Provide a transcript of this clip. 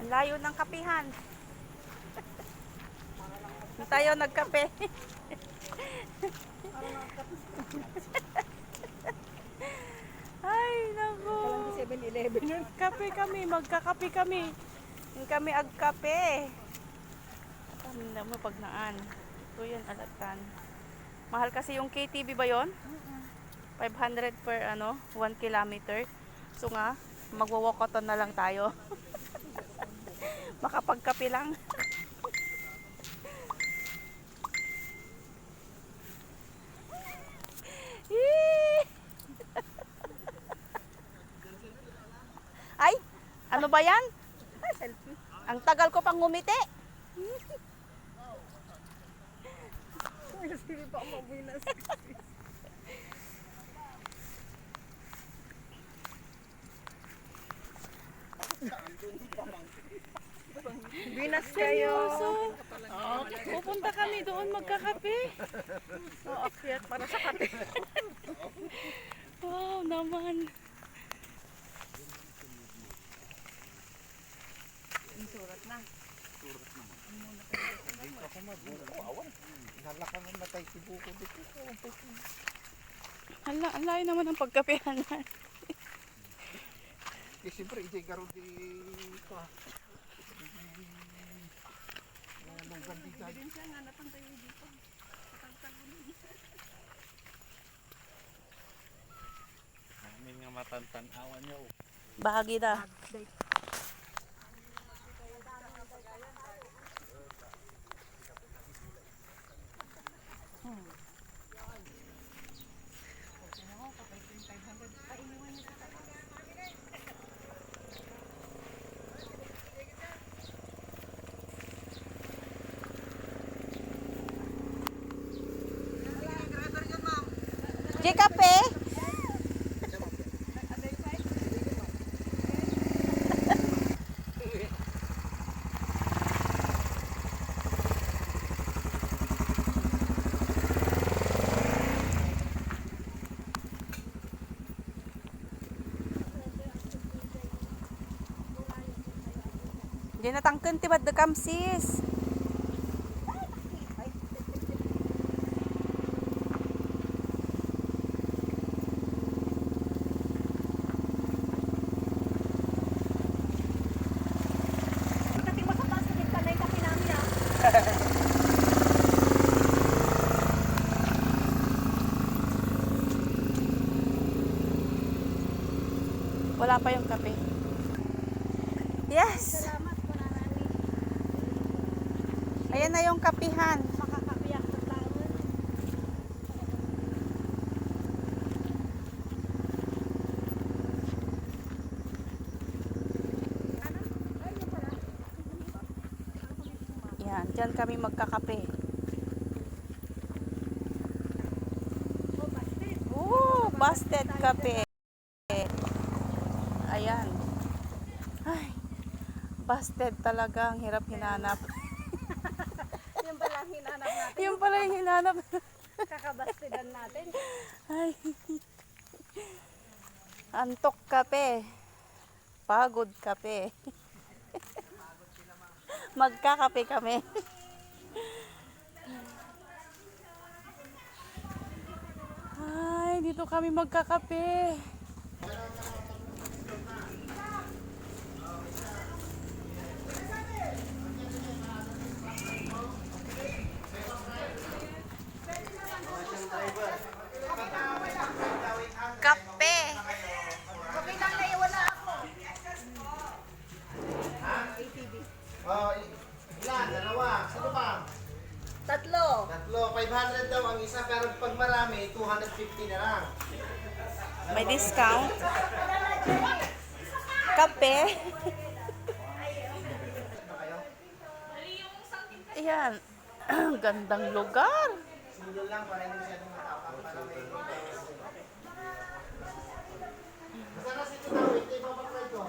Layo ng kapihan. Tayo nagkape. Ay, naku. Kalang 7-Eleven yun. Kape kami, magkakape kami. Yung kami agkape. Hindi mo pagnaan. Ito yun, alatan. Mahal kasi yung KTV ba yon? 500 per 1 kilometer. So nga, magwa-walkathon na lang tayo. Makapagkape lang. Ay, ano ba yan? Selfie. Ang tagal ko pang ngumiti. Sige pa ako mabuinas. Binas kayo. Pupunta kami doon magkakape. Akyat para sa kape. Wow naman. Surat na. Nalakangan matay si Buko dito. Hala, ang layo naman ang pagkapehan na. Kasi siyempre, ijay karoon di pa. Anong gandi dyan? Din siya nga natantay dito. Namin nga matantan-awan niyo. Bahagi na. Di kape? Di natangken ti de kamsis. Kasi masapang sa kita na yung kape namin ah. Wala pa yung kape. Yes. Salamat po na namin. Ayan na yung kapihan. Makakapiyak sa taon. Yan, dyan kami magkakape. Busted kape. Ayan. Ay, busted talaga. Ang hirap hinanap. Yung pala ang hinanap natin. Yung pala yung hinanap. Kakabastidan natin. Ay. Antok kape. Pagod kape. Magkakape kami. Ay, dito kami magkakape. Kape. Okay lang na iwan na ako. Oh, ilan? Dalawa. Sino pa? Tatlo. Tatlo. 500 daw ang isa, pero pag marami, 250 na lang. May discount. Kape. Ayan. Gandang lugar. Single lang para hindi masyadong matapang. Para may... Masarap si Tito. Ito ibabakla ito.